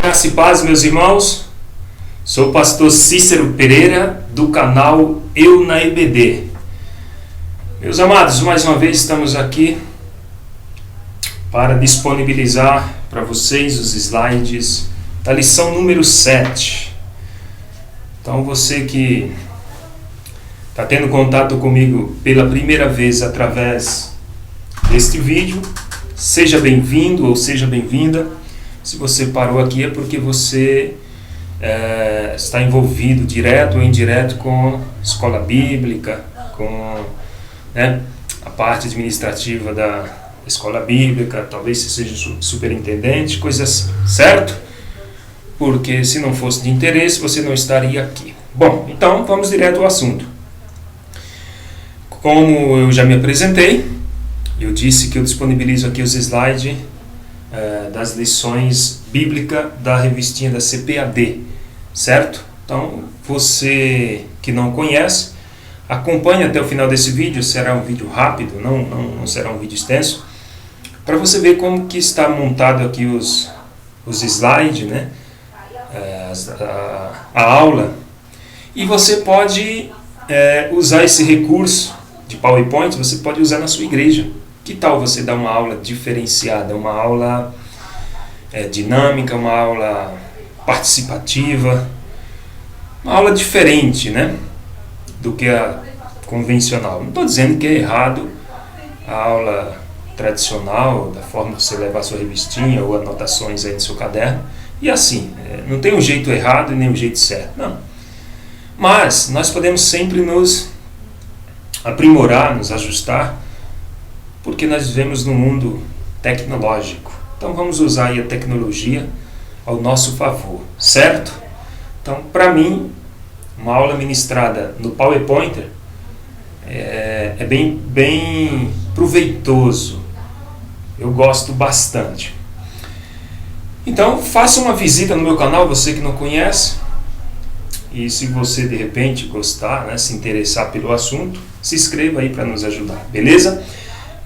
Graça e paz, meus irmãos. Sou o pastor Cícero Pereira, do canal Eu na EBD. Meus amados, mais uma vez estamos aqui para disponibilizar para vocês os slides da lição número 7. Então, você que está tendo contato comigo pela primeira vez através deste vídeo, seja bem-vindo ou seja bem-vinda. Se você parou aqui é porque você está envolvido direto ou indireto com escola bíblica, com a parte administrativa da escola bíblica, talvez você seja superintendente, coisas assim, certo? Porque se não fosse de interesse, você não estaria aqui. Bom, então vamos direto ao assunto. Como eu já me apresentei, eu disse que eu disponibilizo aqui os slides das lições bíblicas da revistinha da CPAD, certo? Então, você que não conhece, acompanhe até o final desse vídeo. Será um vídeo rápido, não será um vídeo extenso, para você ver como que está montado aqui os slides, né? A aula. E você pode usar esse recurso de PowerPoint, você pode usar na sua igreja. Que tal você dar uma aula diferenciada, uma aula dinâmica, uma aula participativa, uma aula diferente, né, do que a convencional. Não estou dizendo que é errado a aula tradicional, da forma que você leva a sua revistinha ou anotações aí no seu caderno, e assim, não tem um jeito errado e nem um jeito certo, não. Mas nós podemos sempre nos aprimorar, nos ajustar, porque nós vivemos num mundo tecnológico. Então vamos usar aí a tecnologia ao nosso favor, certo? Então, para mim, uma aula ministrada no PowerPoint é bem proveitoso. Eu gosto bastante. Então, faça uma visita no meu canal, você que não conhece. E se você de repente gostar, né, se interessar pelo assunto, se inscreva aí para nos ajudar, beleza?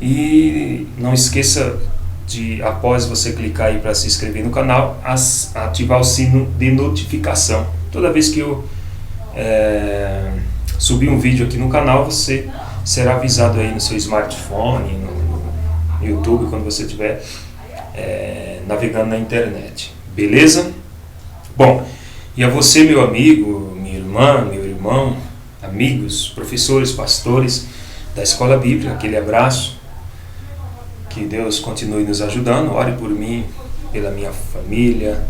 E não esqueça de, após você clicar aí para se inscrever no canal, ativar o sino de notificação. Toda vez que eu subir um vídeo aqui no canal, você será avisado aí no seu smartphone, no YouTube, quando você estiver navegando na internet. Beleza? Bom, e a você, meu amigo, minha irmã, meu irmão, amigos, professores, pastores da Escola Bíblica, aquele abraço. Que Deus continue nos ajudando. Ore por mim, pela minha família,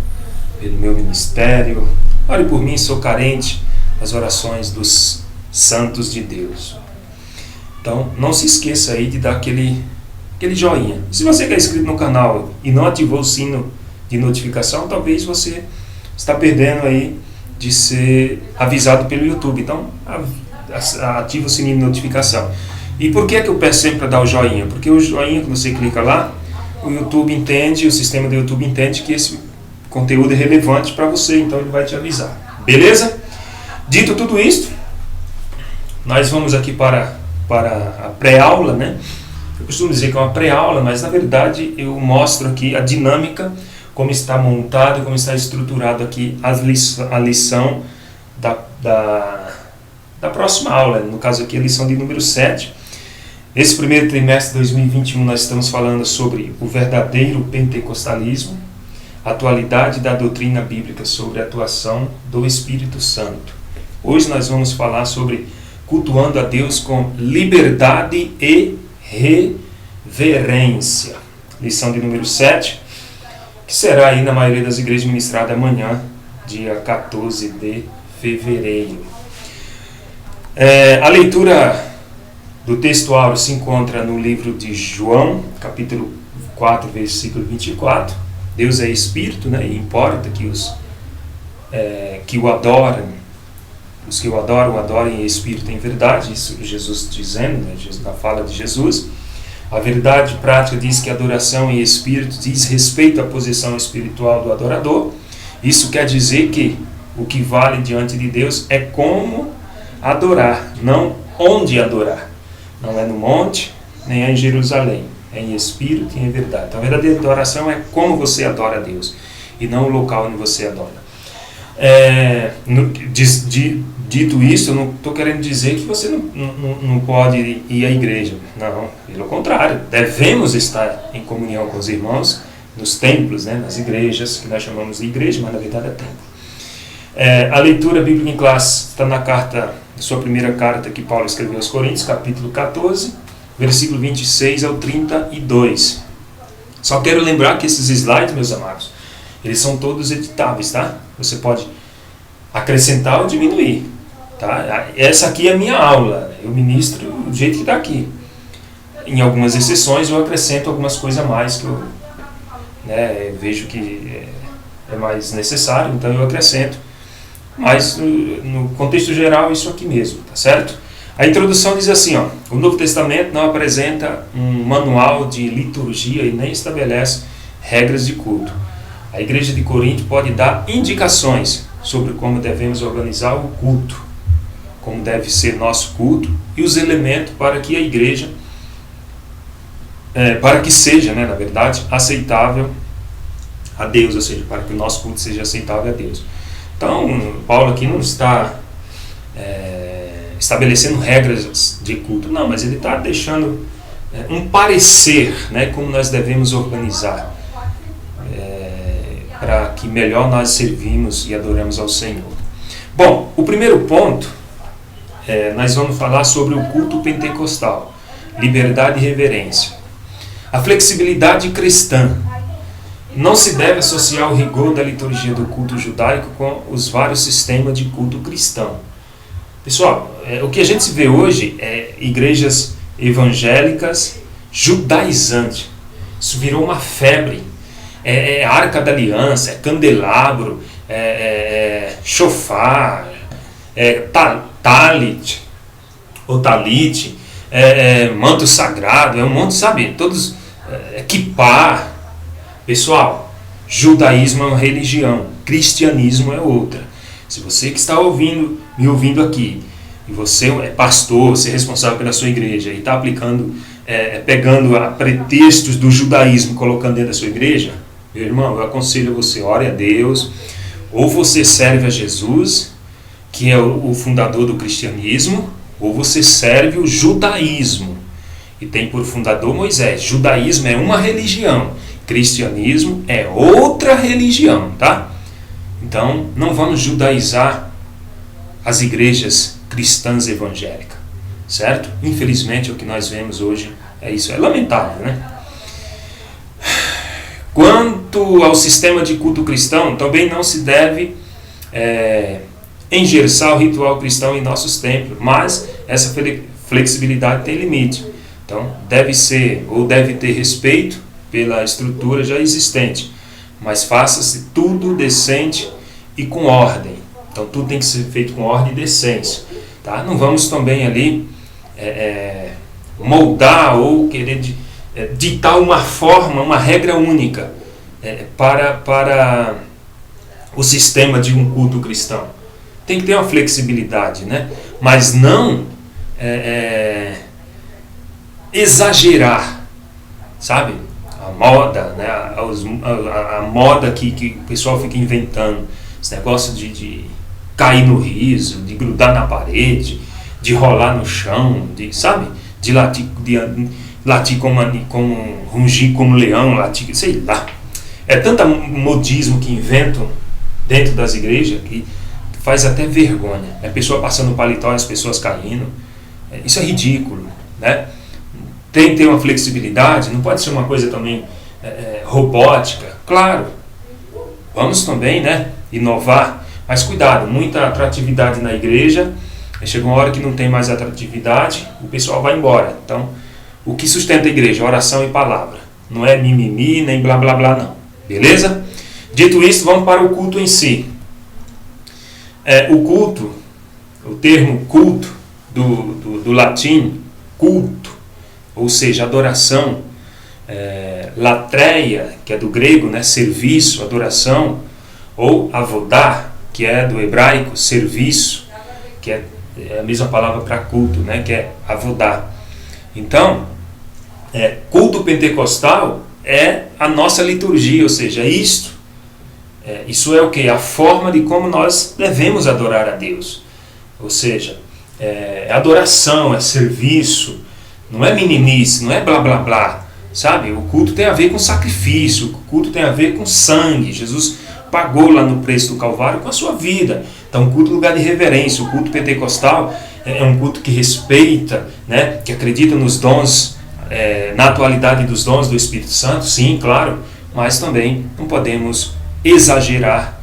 pelo meu ministério. Ore por mim, sou carente das orações dos santos de Deus. Então, não se esqueça aí de dar aquele joinha. Se você que é inscrito no canal e não ativou o sino de notificação, talvez você está perdendo aí de ser avisado pelo YouTube. Então, ativa o sininho de notificação. E por que eu peço sempre para dar o joinha? Porque o joinha, quando você clica lá, o YouTube entende, o sistema do YouTube entende que esse conteúdo é relevante para você, então ele vai te avisar. Beleza? Dito tudo isso, nós vamos aqui para a pré-aula, né? Eu costumo dizer que é uma pré-aula, mas na verdade eu mostro aqui a dinâmica, como está montado, como está estruturado aqui a lição da próxima aula. No caso aqui, a lição de número 7. Esse primeiro trimestre de 2021 nós estamos falando sobre o verdadeiro pentecostalismo, a atualidade da doutrina bíblica sobre a atuação do Espírito Santo. Hoje nós vamos falar sobre cultuando a Deus com liberdade e reverência. Lição de número 7, que será aí na maioria das igrejas ministrada amanhã, dia 14 de fevereiro. A leitura do texto áureo se encontra no livro de João, capítulo 4, versículo 24. Deus é Espírito, né? E importa que os que o adoram, os que o adoram, adorem em Espírito e em verdade. Isso Jesus dizendo, né? Na fala de Jesus. A verdade prática diz que a adoração em Espírito diz respeito à posição espiritual do adorador. Isso quer dizer que o que vale diante de Deus é como adorar, não onde adorar. Não é no monte, nem é em Jerusalém. É em espírito e em verdade. Então, a verdadeira adoração é como você adora a Deus. e não o local onde você adora. Dito isso, eu não estou querendo dizer que você não pode ir à igreja. Não, pelo contrário, devemos estar em comunhão com os irmãos nos templos, né, nas igrejas, que nós chamamos de igreja, mas na verdade é templo. A leitura bíblica em classe está na sua primeira carta que Paulo escreveu aos Coríntios, capítulo 14, versículo 26 ao 32. Só quero lembrar que esses slides, meus amados, eles são todos editáveis, tá? Você pode acrescentar ou diminuir, tá? Essa aqui é a minha aula, eu ministro do jeito que está aqui. Em algumas exceções eu acrescento algumas coisas a mais que eu vejo que é mais necessário, então eu acrescento. Mas no contexto geral, isso aqui mesmo, tá certo? A introdução diz assim, ó: o Novo Testamento não apresenta um manual de liturgia e nem estabelece regras de culto. A igreja de Corinto pode dar indicações sobre como devemos organizar o culto, como deve ser nosso culto e os elementos para que a igreja, para que seja, na verdade, aceitável a Deus, ou seja, para que o nosso culto seja aceitável a Deus. Então, Paulo aqui não está estabelecendo regras de culto, não, mas ele está deixando um parecer, como nós devemos organizar, para que melhor nós servimos e adoramos ao Senhor. Bom, o primeiro ponto, nós vamos falar sobre o culto pentecostal, liberdade e reverência. A flexibilidade cristã não se deve associar o rigor da liturgia do culto judaico com os vários sistemas de culto cristão. Pessoal, o que a gente vê hoje é igrejas evangélicas judaizantes. Isso virou uma febre. Arca da Aliança, candelabro, shofar, talit, ou talit, manto sagrado, um monte, sabe? Todos, kippah. Pessoal, judaísmo é uma religião, cristianismo é outra. Se você que está me ouvindo aqui, e você é pastor, você é responsável pela sua igreja, e está aplicando, pegando a pretextos do judaísmo, colocando dentro da sua igreja, meu irmão, eu aconselho você, ore a Deus, ou você serve a Jesus, que é o fundador do cristianismo, ou você serve o judaísmo, e tem por fundador Moisés. Judaísmo é uma religião, cristianismo é outra religião, tá? Então, não vamos judaizar as igrejas cristãs evangélicas, certo? Infelizmente, o que nós vemos hoje é isso. É lamentável, né? Quanto ao sistema de culto cristão, também não se deve engessar o ritual cristão em nossos templos, mas essa flexibilidade tem limite. Então, deve ter respeito pela estrutura já existente, mas faça-se tudo decente e com ordem. Então tudo tem que ser feito com ordem e decência, tá? Não vamos também ali moldar ou querer ditar uma forma, uma regra única para o sistema de um culto cristão. Tem que ter uma flexibilidade, né? Mas não exagerar, sabe? A moda, né? a moda que o pessoal fica inventando, esse negócio de cair no riso, de grudar na parede, de rolar no chão, sabe? De latir como rugir como leão, latir, sei lá. É tanto modismo que inventam dentro das igrejas que faz até vergonha. A pessoa passando paletó e as pessoas caindo. Isso é ridículo, né? Tem que ter uma flexibilidade, não pode ser uma coisa também robótica. Claro, vamos também, né, inovar, mas cuidado, muita atratividade na igreja, chega uma hora que não tem mais atratividade, o pessoal vai embora. Então, o que sustenta a igreja? Oração e palavra. Não é mimimi, nem blá blá blá, não. Beleza? Dito isso, vamos para o culto em si. O culto, o termo culto, do latim, culto, ou seja, adoração, latreia, que é do grego, né, serviço, adoração, ou avodar, que é do hebraico, serviço, que é a mesma palavra para culto, né, que é avodar. Então, culto pentecostal é a nossa liturgia, ou seja, isto Isso é o que? A forma de como nós devemos adorar a Deus. Ou seja, é adoração, é serviço, não é meninice, não é blá blá blá. Sabe? O culto tem a ver com sacrifício, o culto tem a ver com sangue. Jesus pagou lá no preço do Calvário com a sua vida. Então, o culto é um lugar de reverência. O culto pentecostal é um culto que respeita, né? Que acredita nos dons, na atualidade dos dons do Espírito Santo, sim, claro, mas também não podemos exagerar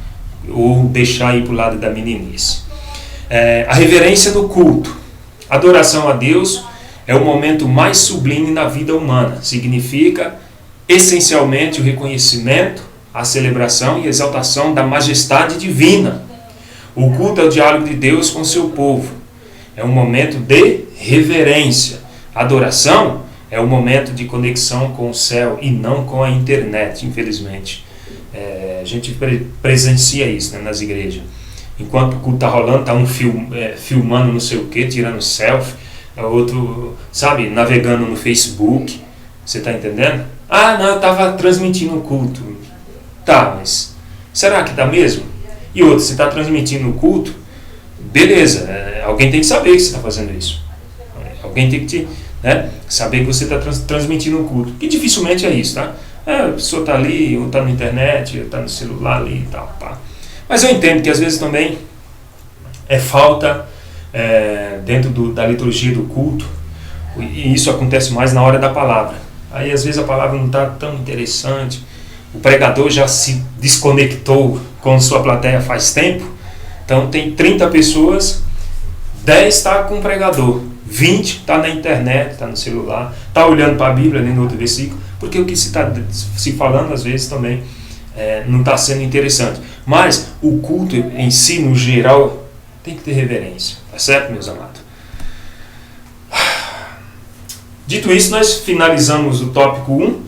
ou deixar ir para o lado da meninice. A reverência no culto. Adoração a Deus é o momento mais sublime na vida humana. Significa, essencialmente, o reconhecimento, a celebração e a exaltação da majestade divina. O culto é o diálogo de Deus com o seu povo. É um momento de reverência. A adoração é um momento de conexão com o céu e não com a internet, infelizmente. A gente presencia isso, né, nas igrejas. Enquanto o culto está rolando, está um filmando não sei o que, tirando selfie, outro, sabe, navegando no Facebook. Você está entendendo? Ah, não, eu estava transmitindo o culto. Tá, mas será que está mesmo? E outro, você está transmitindo o culto? Beleza, alguém tem que saber que você está fazendo isso. Alguém tem que saber que você está transmitindo o culto. Que dificilmente é isso, tá? A pessoa está ali, ou está na internet, ou está no celular ali e tal. Pá. Mas eu entendo que às vezes também é falta dentro da liturgia do culto, e isso acontece mais na hora da palavra. Aí às vezes a palavra não está tão interessante, o pregador já se desconectou com sua plateia faz tempo, então tem 30 pessoas, 10 está com o pregador, 20 está na internet, está no celular, está olhando para a Bíblia ali no outro versículo, porque o que se está se falando às vezes também não está sendo interessante. Mas o culto em si, no geral, tem que ter reverência. Tá certo, meus amados? Dito isso, nós finalizamos o tópico 1,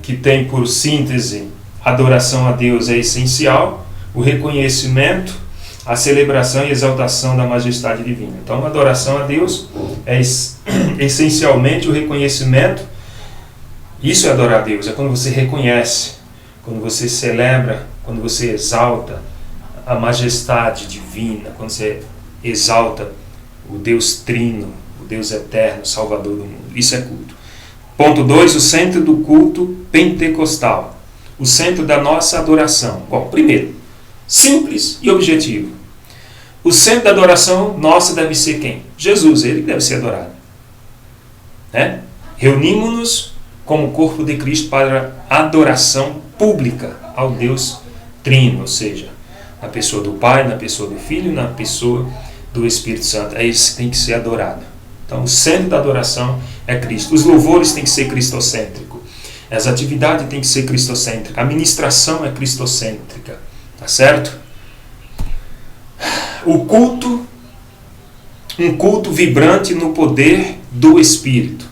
que tem por síntese: adoração a Deus é essencial, o reconhecimento, a celebração e exaltação da majestade divina. Então, a adoração a Deus é essencialmente o reconhecimento. Isso é adorar a Deus, é quando você reconhece, quando você celebra, quando você exalta a majestade divina, quando você exalta o Deus Trino, o Deus Eterno, Salvador do mundo. Isso é culto. Ponto 2, o centro do culto pentecostal. O centro da nossa adoração. Bom, primeiro, simples e objetivo. O centro da adoração nossa deve ser quem? Jesus, ele deve ser adorado. Reunimos-nos como corpo de Cristo para adoração pública ao Deus Trino, ou seja, na pessoa do Pai, na pessoa do Filho, na pessoa do Espírito Santo. É isso que tem que ser adorado. Então, o centro da adoração é Cristo. Os louvores têm que ser cristocêntricos. As atividades têm que ser cristocêntricas. A ministração é cristocêntrica. Tá certo? O culto, um culto vibrante no poder do Espírito.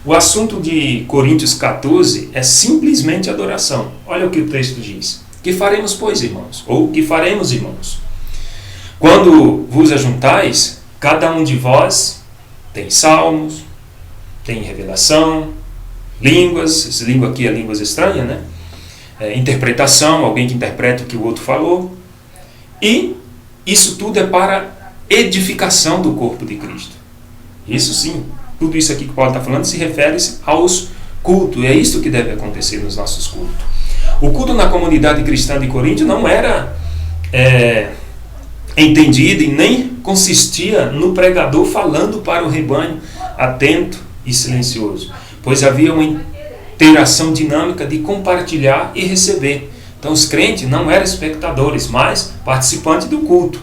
O assunto de Coríntios 14 é simplesmente adoração. Olha o que o texto diz. Que faremos, pois, irmãos? Ou que faremos, irmãos? Quando vos ajuntais, cada um de vós tem salmos, tem revelação, línguas, essa língua aqui é línguas estranhas, né? Interpretação, alguém que interpreta o que o outro falou. E isso tudo é para edificação do corpo de Cristo. Isso sim, tudo isso aqui que Paulo está falando se refere aos cultos. É isso que deve acontecer nos nossos cultos. O culto na comunidade cristã de Corinto não era entendido e nem consistia no pregador falando para o rebanho atento e silencioso, pois havia uma interação dinâmica de compartilhar e receber. Então os crentes não eram espectadores, mas participantes do culto.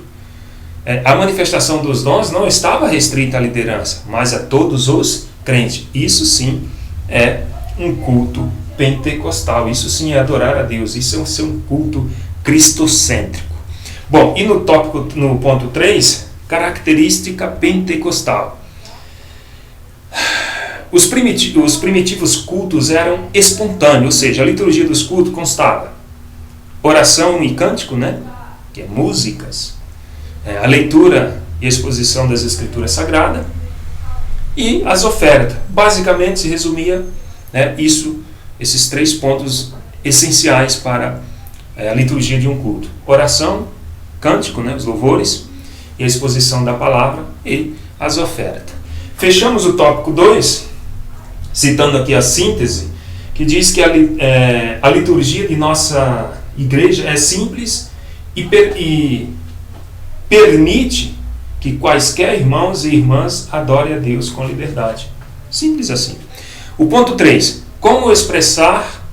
A manifestação dos dons não estava restrita à liderança, mas a todos os crentes. Isso sim é um culto pentecostal, isso sim é adorar a Deus, isso é ser um culto cristocêntrico. Bom, e no ponto 3, característica pentecostal. Os primitivos cultos eram espontâneos, ou seja, a liturgia dos cultos constava oração e cântico, né? Que é músicas, a leitura e exposição das Escrituras Sagradas e as ofertas. Basicamente se resumia, esses 3 pontos essenciais para a liturgia de um culto: oração, cântico, né, os louvores, e a exposição da palavra e as ofertas. Fechamos o tópico 2, citando aqui a síntese, que diz que a liturgia de nossa igreja é simples e permite que quaisquer irmãos e irmãs adorem a Deus com liberdade. Simples assim. O ponto 3. Como expressar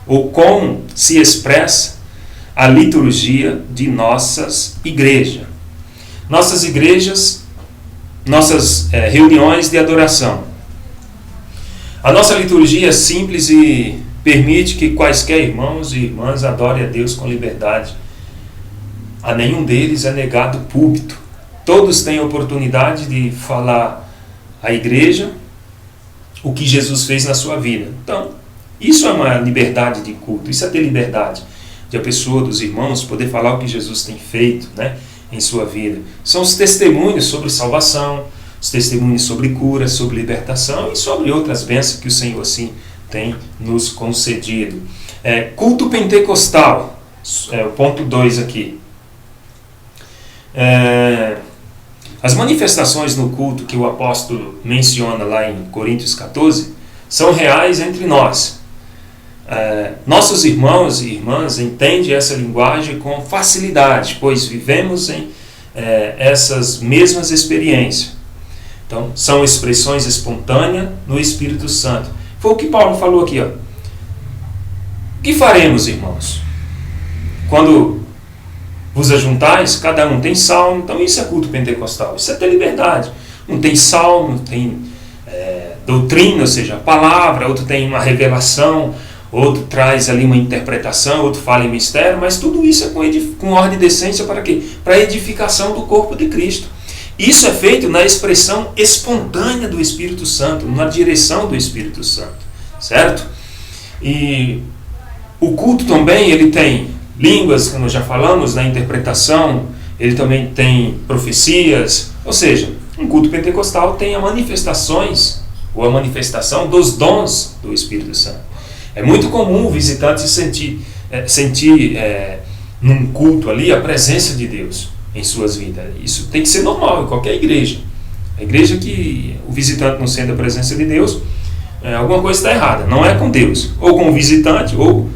ou como se expressa a liturgia de nossas igrejas. Nossas igrejas, nossas reuniões de adoração. A nossa liturgia é simples e permite que quaisquer irmãos e irmãs adorem a Deus com liberdade. A nenhum deles é negado púlpito. Todos têm a oportunidade de falar à igreja o que Jesus fez na sua vida. Então, isso é uma liberdade de culto, isso é ter liberdade de a pessoa, dos irmãos, poder falar o que Jesus tem feito, né, em sua vida. São os testemunhos sobre salvação, os testemunhos sobre cura, sobre libertação e sobre outras bênçãos que o Senhor assim tem nos concedido. Culto pentecostal, o ponto 2 aqui. As manifestações no culto que o apóstolo menciona lá em Coríntios 14 são reais entre nós. Nossos irmãos e irmãs entendem essa linguagem com facilidade, pois vivemos em essas mesmas experiências. Então, são expressões espontâneas no Espírito Santo. Foi o que Paulo falou aqui. O que faremos, irmãos? Quando vos ajuntais, cada um tem salmo. Então isso é culto pentecostal, isso é ter liberdade. Um tem salmo, tem doutrina, ou seja, a palavra, outro tem uma revelação, outro traz ali uma interpretação, outro fala em mistério, mas tudo isso é com ordem e decência para quê? Para a edificação do corpo de Cristo. Isso é feito na expressão espontânea do Espírito Santo, na direção do Espírito Santo, certo? E o culto também, ele tem línguas, como já falamos, na interpretação, ele também tem profecias, ou seja, um culto pentecostal tem as manifestações, ou a manifestação dos dons do Espírito Santo. É muito comum o visitante sentir num culto ali a presença de Deus em suas vidas. Isso tem que ser normal em qualquer igreja. A igreja que o visitante não sente a presença de Deus, alguma coisa está errada. Não é com Deus, ou com o visitante, ou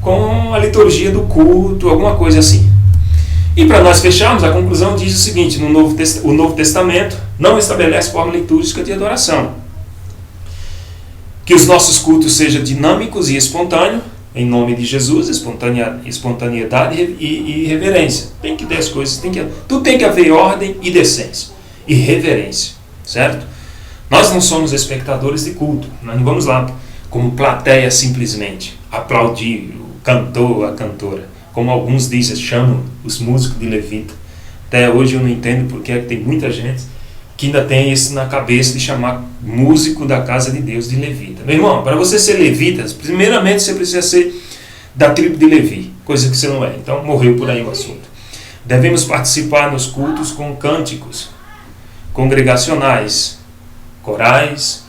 com a liturgia do culto, alguma coisa assim. E para nós fecharmos, a conclusão diz o seguinte: o Novo Testamento não estabelece forma litúrgica de adoração. Que os nossos cultos sejam dinâmicos e espontâneos, em nome de Jesus, espontaneidade e reverência. Tem que ter as coisas, tudo tem que haver ordem e decência e reverência, certo? Nós não somos espectadores de culto, nós não vamos lá como plateia simplesmente aplaudir o cantor, a cantora, como alguns dizem, chamam os músicos de levita. Até hoje eu não entendo porque é que tem muita gente que ainda tem isso na cabeça de chamar músico da casa de Deus de levita. Meu irmão, para você ser levita, primeiramente você precisa ser da tribo de Levi, coisa que você não é. Então morreu por aí o assunto. Devemos participar nos cultos com cânticos congregacionais, corais,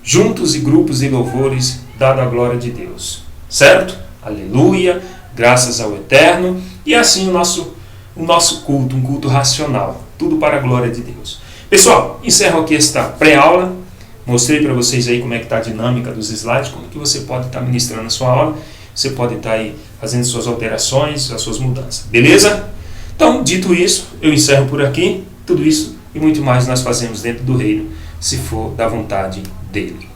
juntos e grupos de louvores, dado a glória de Deus. Certo? Aleluia, graças ao Eterno. E assim o nosso culto, um culto racional, tudo para a glória de Deus. Pessoal, encerro aqui esta pré-aula. Mostrei para vocês aí como é que está a dinâmica dos slides, como que você pode estar ministrando a sua aula. Você pode estar aí fazendo suas alterações, as suas mudanças. Beleza? Então, dito isso, eu encerro por aqui. Tudo isso e muito mais nós fazemos dentro do reino, se for da vontade dele.